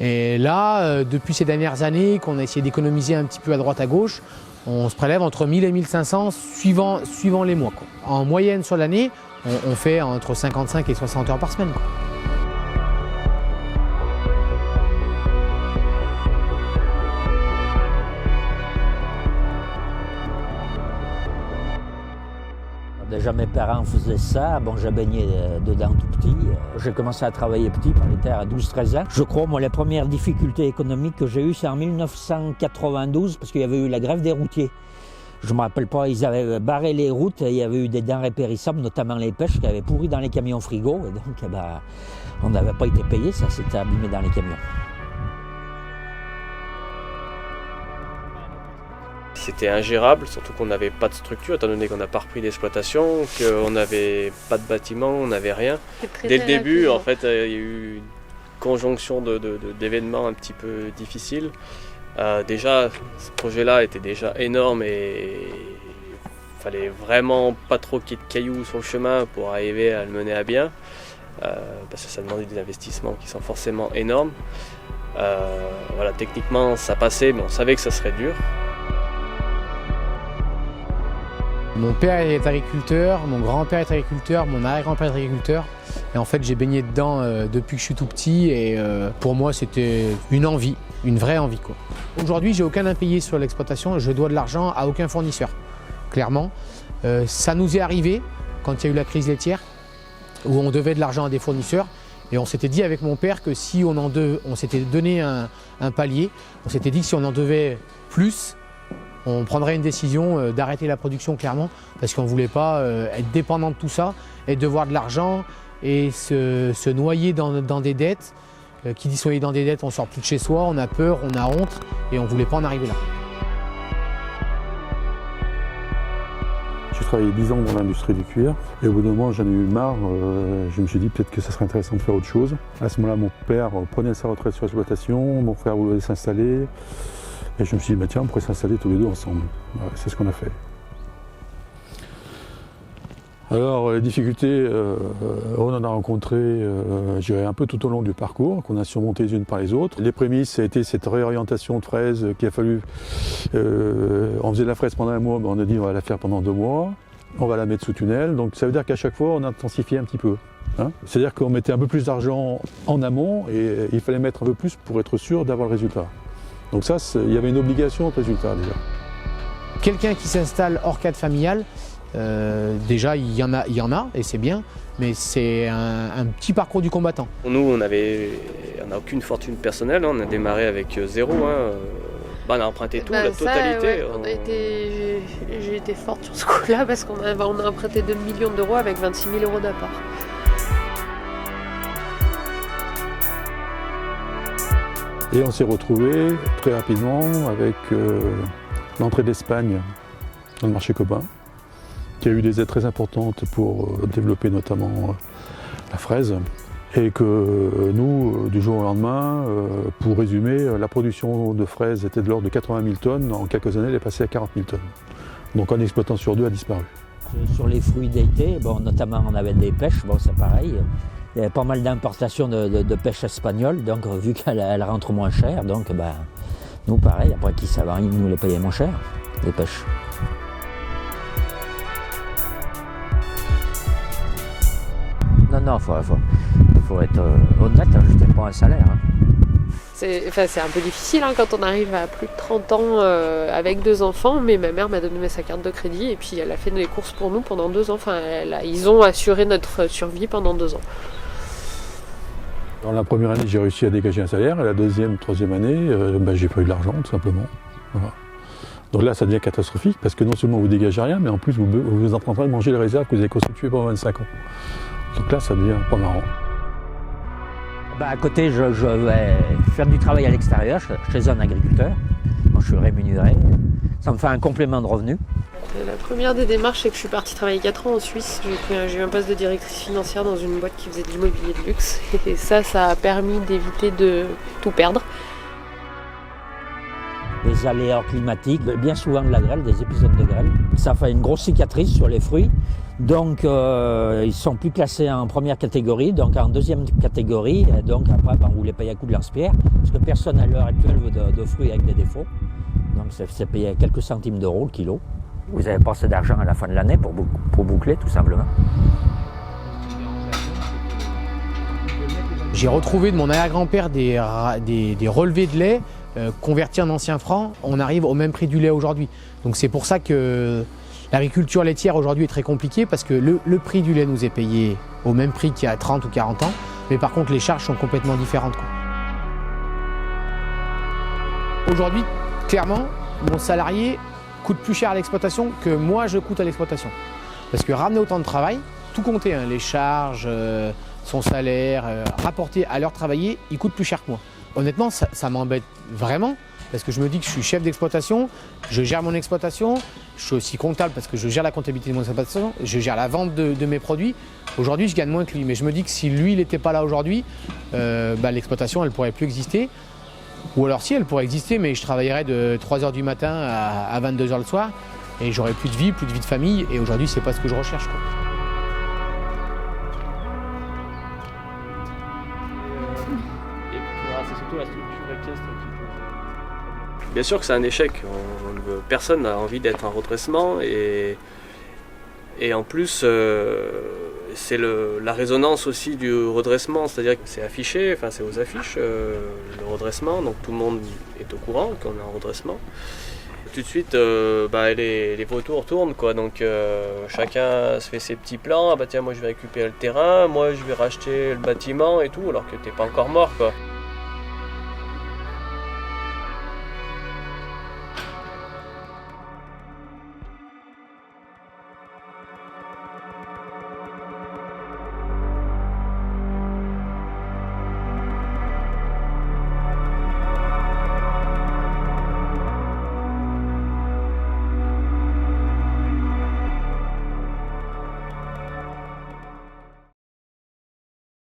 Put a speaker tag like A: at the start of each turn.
A: Et là, depuis ces dernières années, qu'on a essayé d'économiser un petit peu à droite à gauche, on se prélève entre 1000 et 1500 suivant les mois, quoi. En moyenne sur l'année, on fait entre 55 et 60 heures par semaine, quoi.
B: Déjà mes parents faisaient ça, bon j'ai baigné dedans tout petit. J'ai commencé à travailler petit par les terres à 12-13 ans. Je crois, moi, les premières difficultés économiques que j'ai eues, c'est en 1992, parce qu'il y avait eu la grève des routiers. Je ne me rappelle pas, ils avaient barré les routes, et il y avait eu des denrées périssables, notamment les pêches, qui avaient pourri dans les camions frigo. Et donc, on n'avait pas été payé, ça s'était abîmé dans les camions.
C: C'était ingérable, surtout qu'on n'avait pas de structure, étant donné qu'on n'a pas repris d'exploitation, qu'on n'avait pas de bâtiment, on n'avait rien. Dès le début, en fait, il y a eu une conjonction d'événements un petit peu difficiles. Déjà, ce projet-là était déjà énorme et il fallait vraiment pas trop qu'il y ait de cailloux sur le chemin pour arriver à le mener à bien, parce que ça demandait des investissements qui sont forcément énormes. Voilà, techniquement, ça passait, mais on savait que ça serait dur.
A: Mon père est agriculteur, mon grand-père est agriculteur, mon arrière-grand-père est agriculteur. Et en fait, j'ai baigné dedans depuis que je suis tout petit et pour moi, c'était une envie, une vraie envie, quoi. Aujourd'hui, j'ai aucun impayé sur l'exploitation et je dois de l'argent à aucun fournisseur, clairement. Ça nous est arrivé quand il y a eu la crise laitière où on devait de l'argent à des fournisseurs et on s'était dit avec mon père que si on s'était donné un palier, on s'était dit que si on en devait plus, on prendrait une décision d'arrêter la production, clairement, parce qu'on ne voulait pas être dépendant de tout ça et devoir de l'argent et se noyer dans des dettes. Qui dit se noyer dans des dettes, on sort plus de chez soi, on a peur, on a honte et on ne voulait pas en arriver là.
D: J'ai travaillé 10 ans dans l'industrie du cuir et au bout d'un moment j'en ai eu marre, je me suis dit peut-être que ça serait intéressant de faire autre chose. À ce moment-là, mon père prenait sa retraite sur l'exploitation, mon frère voulait s'installer. Et je me suis dit, bah tiens, on pourrait s'installer tous les deux ensemble. Ouais, c'est ce qu'on a fait. Alors, les difficultés, on en a rencontré, je dirais, un peu tout au long du parcours, qu'on a surmonté les unes par les autres. Les prémices, ça a été cette réorientation de fraises qu'il a fallu... on faisait de la fraise pendant un mois, mais on a dit, on va la faire pendant 2 mois. On va la mettre sous tunnel. Donc, ça veut dire qu'à chaque fois, on a intensifié un petit peu. Hein, c'est-à-dire qu'on mettait un peu plus d'argent en amont et il fallait mettre un peu plus pour être sûr d'avoir le résultat. Donc ça, il y avait une obligation de résultat déjà.
A: Quelqu'un qui s'installe hors cadre familial, déjà il y en a et c'est bien, mais c'est un petit parcours du combattant.
C: Nous, on n'a aucune fortune personnelle, on a démarré avec zéro. On a emprunté tout, la totalité.
E: J'ai été forte sur ce coup-là parce qu'on a emprunté 2 millions d'euros avec 26 000 euros d'apport.
D: Et on s'est retrouvés très rapidement avec l'entrée d'Espagne dans le marché copain, qui a eu des aides très importantes pour développer notamment la fraise. Et que nous, du jour au lendemain, pour résumer, la production de fraises était de l'ordre de 80 000 tonnes. En quelques années, elle est passée à 40 000 tonnes. Donc un exploitant sur 2 a disparu.
B: Sur les fruits d'été, bon, notamment on avait des pêches, bon, c'est pareil. Il y avait pas mal d'importations de pêche espagnole, donc vu qu'elle rentre moins cher, donc nous pareil, après qui ça va, ils nous les payaient moins cher, les pêches. Non, faut être honnête, je n'étais pas un salaire. Hein.
E: C'est un peu difficile quand on arrive à plus de 30 ans avec 2 enfants, mais ma mère m'a donné sa carte de crédit et puis elle a fait les courses pour nous pendant 2 ans. Enfin, ils ont assuré notre survie pendant 2 ans.
D: Dans la première année, j'ai réussi à dégager un salaire, et la deuxième, troisième année, j'ai pas eu de l'argent, tout simplement. Voilà. Donc là, ça devient catastrophique, parce que non seulement vous dégagez rien, mais en plus, vous êtes en train de manger les réserves que vous avez constituées pendant 25 ans. Donc là, ça devient pas marrant.
B: À côté, je vais faire du travail à l'extérieur, chez un agriculteur. Donc, je suis rémunéré. Ça me fait un complément de revenu.
E: La première des démarches, c'est que je suis partie travailler 4 ans en Suisse. J'ai eu un poste de directrice financière dans une boîte qui faisait de l'immobilier de luxe. Et ça a permis d'éviter de tout perdre.
B: des aléas climatiques, bien souvent de la grêle, des épisodes de grêle. Ça fait une grosse cicatrice sur les fruits. Donc ils ne sont plus classés en première catégorie, donc en deuxième catégorie. Et donc après, vous les payez à coups de lance-pierre, parce que personne à l'heure actuelle veut de fruits avec des défauts. Donc c'est payé à quelques centimes d'euros le kilo. Vous n'avez pas assez d'argent à la fin de l'année pour boucler, tout simplement.
A: J'ai retrouvé de mon arrière-grand-père des relevés de lait convertis en anciens francs. On arrive au même prix du lait aujourd'hui. Donc c'est pour ça que l'agriculture laitière aujourd'hui est très compliquée, parce que le prix du lait nous est payé au même prix qu'il y a 30 ou 40 ans. Mais par contre, les charges sont complètement différentes, quoi. Aujourd'hui, clairement, mon salarié coûte plus cher à l'exploitation que moi je coûte à l'exploitation. Parce que ramener autant de travail, tout compter, hein, les charges, son salaire, rapporté à l'heure travaillée, il coûte plus cher que moi. Honnêtement, ça m'embête vraiment, parce que je me dis que je suis chef d'exploitation, je gère mon exploitation, je suis aussi comptable parce que je gère la comptabilité de mon exploitation, je gère la vente de mes produits. Aujourd'hui, je gagne moins que lui, mais je me dis que si lui, il n'était pas là aujourd'hui, l'exploitation, elle ne pourrait plus exister. Ou alors si, elle pourrait exister, mais je travaillerais de 3h du matin à 22h le soir, et j'aurais plus de vie de famille, et aujourd'hui, c'est pas ce que je recherche, quoi.
C: C'est surtout la structure équestre qui pose. Bien sûr que c'est un échec. Personne n'a envie d'être en redressement, et en plus c'est la résonance aussi du redressement, c'est-à-dire que c'est affiché, enfin c'est aux affiches le redressement, donc tout le monde est au courant qu'on est en redressement. Tout de suite les vautours tournent, quoi, donc chacun se fait ses petits plans. Ah bah tiens, moi je vais récupérer le terrain, moi je vais racheter le bâtiment et tout, alors que t'es pas encore mort, quoi.